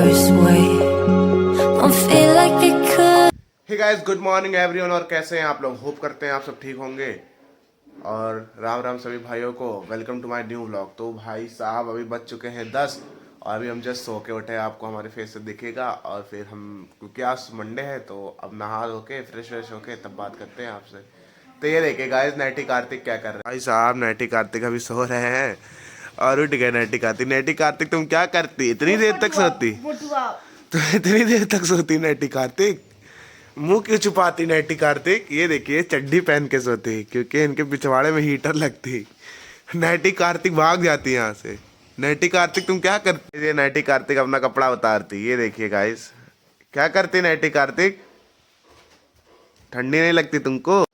worst way. Don't feel like it could. Hey guys, good morning everyone. और कैसे हैं आप लोग? होप करते हैं आप सब ठीक होंगे। और राम राम सभी भाइयों को। Welcome to my new vlog. तो भाई साहब अभी बज चुके हैं 10 और अभी हम जस्ट सो के उठे। आपको हमारे फेस से दिखेगा। और फिर हम, क्योंकि आज मंडे है तो अब नहा धो के फ्रेश व्रेश होके तब बात करते हैं आपसे। तो ये देखिए गाइस, नैटी कार्तिक क्या कर रहे हैं। भाई साहब नैटी कार्तिक अभी सो रहे हैं और उठ गए नैटी कार्तिक। नैटी कार्तिक तुम क्या करती? इतनी देर तक सोती? तुम इतनी देर तक सोती नैटी कार्तिक? मुंह क्यों छुपाती नैटी कार्तिक? ये देखिए चड्डी पहन के सोती क्योंकि इनके पिछवाड़े में हीटर लगती। नैटी कार्तिक भाग जाती यहाँ से। नैटी कार्तिक तुम क्या करती? ये नैटी कार्तिक अपना कपड़ा उतारती। ये देखिए गाइस, क्या करती नैटी कार्तिक? ठंडी नहीं लगती तुमको?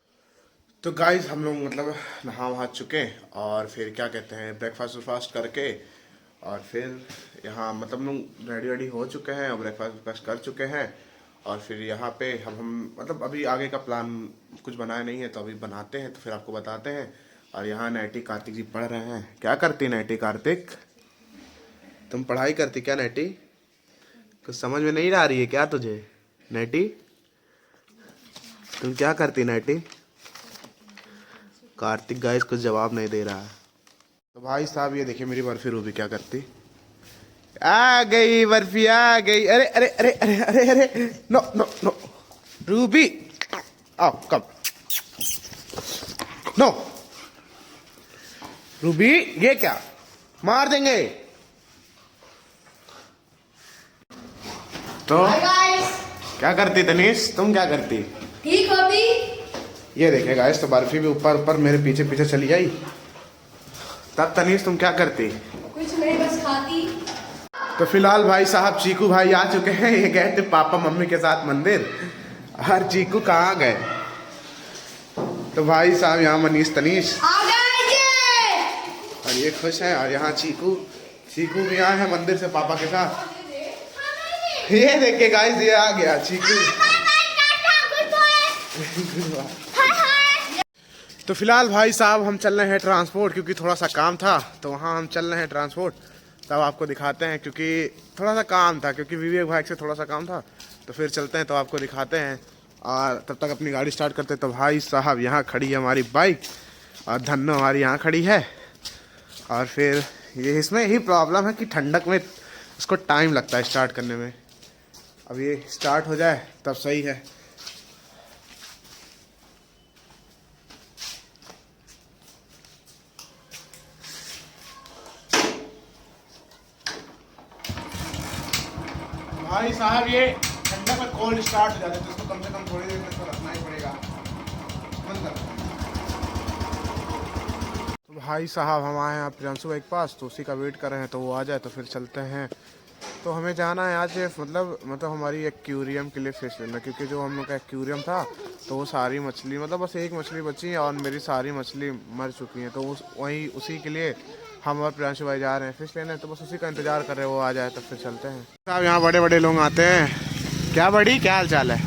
तो गाइस हम लोग मतलब नहा वहा चुके और फिर क्या कहते हैं ब्रेकफास्ट व्रेकफास्ट करके और फिर यहाँ मतलब लोग रेडी वेडी हो चुके हैं और ब्रेकफास्ट व्रेकफास्ट कर चुके हैं। और फिर यहाँ पे हम मतलब अभी आगे का प्लान कुछ बनाया नहीं है तो अभी बनाते हैं तो फिर आपको बताते हैं। और यहाँ नैटी कार्तिक जी पढ़ रहे हैं। क्या करती नैटी कार्तिक? तुम पढ़ाई करती क्या नैटी? कुछ समझ में नहीं आ रही है क्या तुझे नैटी? तुम क्या करती नैटी? कार्तिक गाइस कुछ जवाब नहीं दे रहा है। तो भाई साहब ये देखिए मेरी बर्फी रूबी क्या करती। आ गई बर्फी, आ गई। अरे अरे अरे अरे अरे अरे नो नो नो रूबी आओ कम। नो रूबी, ये क्या मार देंगे। तो क्या करती तनीश? तुम क्या करती? ठीक होती। ये देखे गाइस, तो बर्फी भी ऊपर ऊपर मेरे पीछे पीछे चली आई। तब तनीश तुम क्या करती? कुछ नहीं, बस खाती। तो फिलहाल भाई साहब चीकू भाई आ चुके हैं। ये गए थे पापा मम्मी के साथ मंदिर और चीकू कहाँ गए? तो भाई साहब यहाँ मनीष तनीश और ये खुश है। और यहाँ चीकू भी आए हैं मंदिर से पापा के साथ। ये देखिए गाइस, ये आ गया चीकू। तो फिलहाल भाई साहब हम चल रहे हैं ट्रांसपोर्ट, क्योंकि थोड़ा सा काम था तो वहाँ हम चल रहे हैं ट्रांसपोर्ट। तब आपको दिखाते हैं, क्योंकि थोड़ा सा काम था, क्योंकि विवेक भाई से थोड़ा सा काम था तो फिर चलते हैं तो आपको दिखाते हैं। और तब तक अपनी गाड़ी स्टार्ट करते हैं। तो भाई साहब यहाँ खड़ी है हमारी बाइक और धन्नो हमारी यहाँ खड़ी है। और फिर ये इसमें ही प्रॉब्लम है कि ठंडक में इसको टाइम लगता है स्टार्ट करने में। अब ये स्टार्ट हो जाए तब सही है। भाई साहब ये ठंडा में कोल्ड स्टार्ट हो जाता है तो इसको कम से कम थोड़ी देर में इसको रखना ही पड़ेगा। बंद कर। तो भाई साहब हम आए हैं प्रियांशु भाई के पास, तो उसी का वेट कर रहे हैं तो वो आ जाए तो फिर चलते हैं। तो हमें जाना है आज मतलब हमारी एक्वेरियम के लिए फिश लेना, क्योंकि जो हम लोग का एक्वेरियम था तो वो सारी मछली मतलब बस एक मछली बची है और मेरी सारी मछली मर चुकी हैं। तो वही उसी के लिए हम और प्रियांशु भाई जा रहे हैं फिश लेने। तो बस उसी का इंतजार कर रहे हैं, वो आ जाए तो फिर चलते हैं। साहब यहाँ बड़े बड़े लोग आते हैं। क्या बड़ी, क्या हाल चाल है?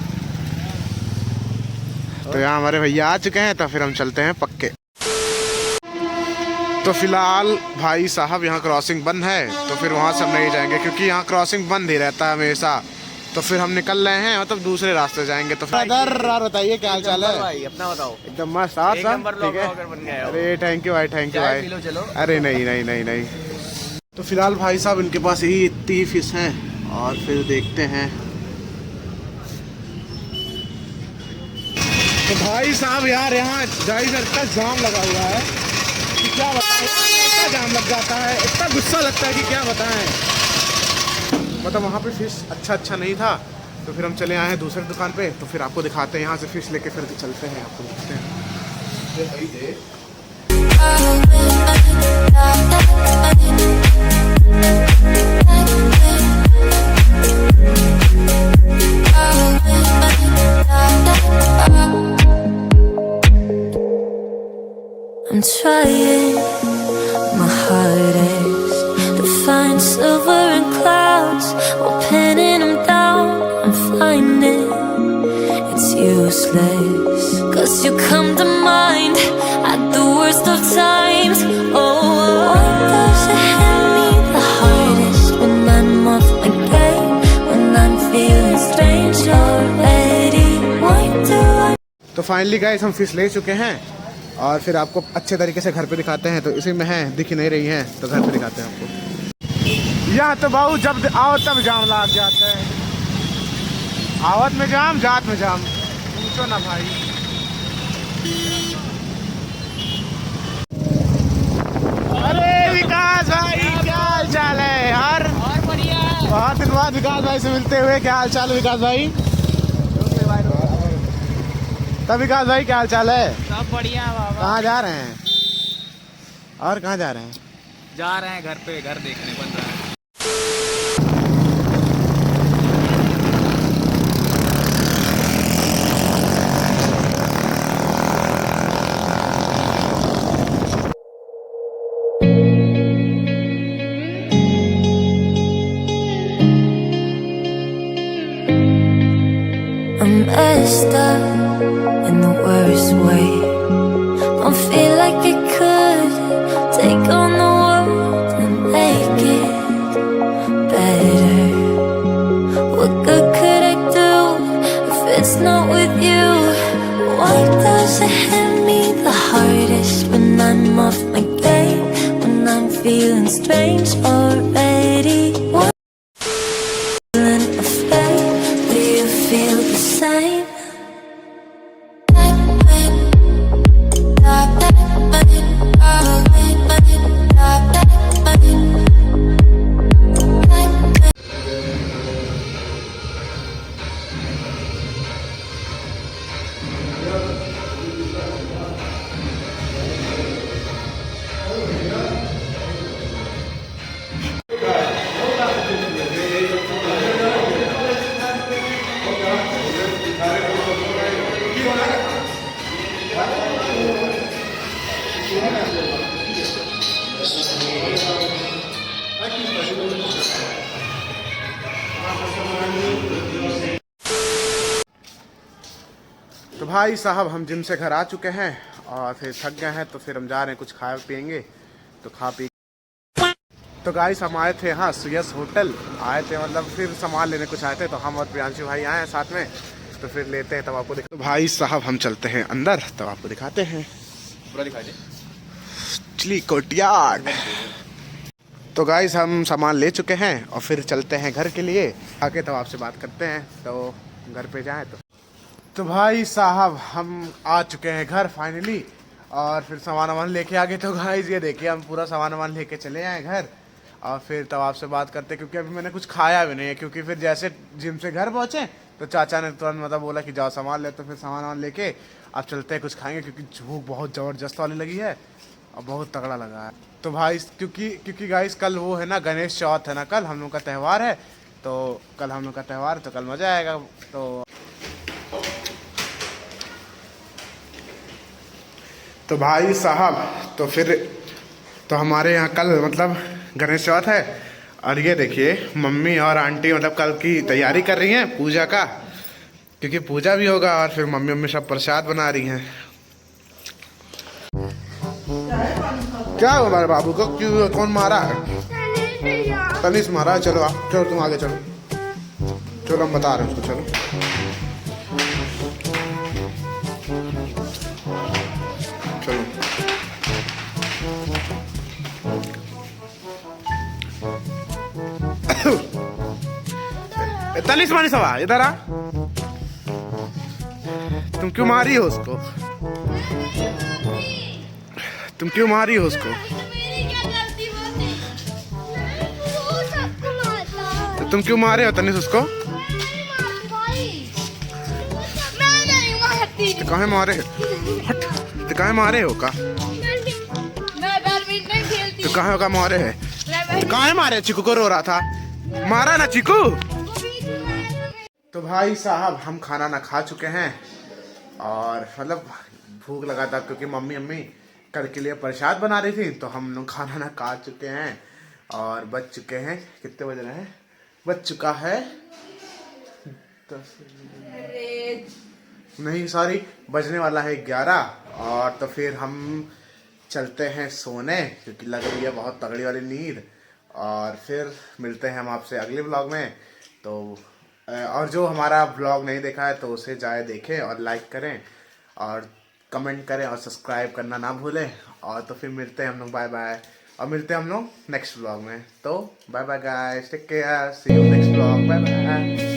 तो यहाँ हमारे भैया आ चुके हैं तो फिर हम चलते हैं पक्के। तो फिलहाल भाई साहब यहाँ क्रॉसिंग बंद है तो फिर वहाँ सब नहीं जाएंगे, क्योंकि यहाँ क्रॉसिंग बंद ही रहता है हमेशा। तो फिर हम निकल रहे हैं मतलब दूसरे रास्ते जाएंगे। तो फिर बताइए क्या हाल चाल है भाई? अपना बताओ। एकदम मस्त। आप सब ठीक है? अरे थैंक यू भाई, थैंक यू भाई। अरे नहीं नहीं नहीं नहीं। तो फिलहाल भाई साहब इनके पास यही इतनी फिश हैं और फिर देखते हैं। तो भाई साहब यार यहाँ इतना जाम लगा हुआ है कि क्या बताएं। इतना जाम लग जाता है, इतना गुस्सा लगता है कि क्या बताएं। मतलब वहाँ पे फिश अच्छा नहीं था तो फिर हम चले आए हैं दूसरी दुकान पे। तो फिर आपको दिखाते हैं, यहाँ से फिश लेके फिर चलते हैं, आपको दिखाते हैं। I'm trying my hardest to find silver in clouds while pinning them down. I'm finding it's useless, 'cause you come to mind at the worst of times. Oh, why does it hit me the hardest when I'm off my game? strange already. Why do I? तो finally guys हम fish ले चुके हैं और फिर आपको अच्छे तरीके से घर पे दिखाते हैं। तो इसी में है, दिख नहीं रही हैं तो घर पे दिखाते हैं आपको। यहाँ तो बाबू जब आओ तब जाम लग जाता है, आवत में जाम जात में जाम, पूछो ना भाई। अरे विकास भाई क्या हाल चाल है यार? बढ़िया, बहुत दिन बाद विकास भाई से मिलते हुए। क्या हाल चाल है विकास भाई? तब विकास भाई क्या हाल चाल है? सब बढ़िया बाबा। कहाँ जा रहे हैं और कहाँ जा रहे हैं? जा रहे हैं घर पे, घर देखने बन रहा है। I'm messed up in the worst way. Don't feel like I could take on the world and make it better. What good could I do if it's not with you? Why does it hit me the hardest when I'm off my game? When I'm feeling strange already? What feeling afraid? Do you feel the same? तो भाई साहब हम gym से घर आ चुके हैं और फिर थक गए हैं, तो फिर हम जा रहे हैं कुछ खा पियेंगे। तो खा पी तो गाइस हम आए थे यहाँ सुयस होटल आए थे, मतलब फिर सामान लेने कुछ आए थे। तो हम और प्रियांशु भाई आए हैं साथ में, तो फिर लेते हैं तब आपको दिखा। तो भाई साहब हम चलते हैं अंदर तब आपको दिखाते हैं। पूरा दिखा दे। चली कोटियाड। तो गाइस हम सामान ले चुके हैं और फिर चलते हैं घर के लिए, आके तब आपसे बात करते हैं। तो घर पे जाएं तो भाई साहब हम आ चुके हैं घर फाइनली और फिर सामान वामान लेके आ गए। तो गाइस ये देखिए हम पूरा सामान वामान लेके चले आए घर और फिर तब आपसे बात करते हैं, क्योंकि अभी मैंने कुछ खाया भी नहीं है। क्योंकि फिर जैसे जिम से घर पहुँचे तो चाचा ने तुरंत मतलब बोला कि जाओ सामान ले, तो फिर सामान वामान लेके अब चलते हैं कुछ खाएंगे, क्योंकि भूख बहुत ज़बरदस्त वाली लगी है और बहुत तगड़ा लगा है। तो भाई क्योंकि गाइस कल वो है ना गणेश चौथ है ना, कल हम लोग का त्यौहार है। तो कल हम लोग का त्यौहार, तो कल मज़ा आएगा। तो भाई साहब तो फिर तो हमारे यहाँ कल मतलब गणेश चौथ है और ये देखिए मम्मी और आंटी मतलब कल की तैयारी कर रही हैं पूजा का, क्योंकि पूजा भी होगा और फिर मम्मी सब प्रसाद बना रही हैं। क्या हुआ हमारे बाबू को? क्यों, कौन मारा है? तनिष मारा है। चलो आप चलो, तुम आगे चलो, चलो हम बता रहे हैं उसको। चलो चलो तनिष मानी सवा इधर आ। तुम क्यों मारी हो उसको? तुम क्यों मारी हो उसको? तो तुम क्यों मारे हो तनिष उसको? तो कहाँ मारे? हट, तो कहाँ मारे हो का? तो कहाँ का मारे है? तो कहाँ मारे? चिकू को रो रहा था, मारा ना चिकू। तो भाई साहब हम खाना ना खा चुके हैं और मतलब भूख लगा था, क्योंकि मम्मी कल के लिए प्रसाद बना रही थी। तो हम लोग खाना ना खा चुके हैं और बज चुके हैं, कितने बज रहे हैं? बज चुका है 10 नहीं सॉरी, बजने वाला है 11। और तो फिर हम चलते हैं सोने, क्योंकि लग रही है बहुत तगड़ी वाली नींद। और फिर मिलते हैं हम आपसे अगले ब्लॉग में। तो और जो हमारा ब्लॉग नहीं देखा है तो उसे जाए देखें और लाइक करें और कमेंट करें और सब्सक्राइब करना ना भूलें। और तो फिर मिलते हैं हम लोग, बाय बाय। और मिलते हैं हम लोग नेक्स्ट ब्लॉग में। तो bye bye guys, take care, see you next blog, bye bye.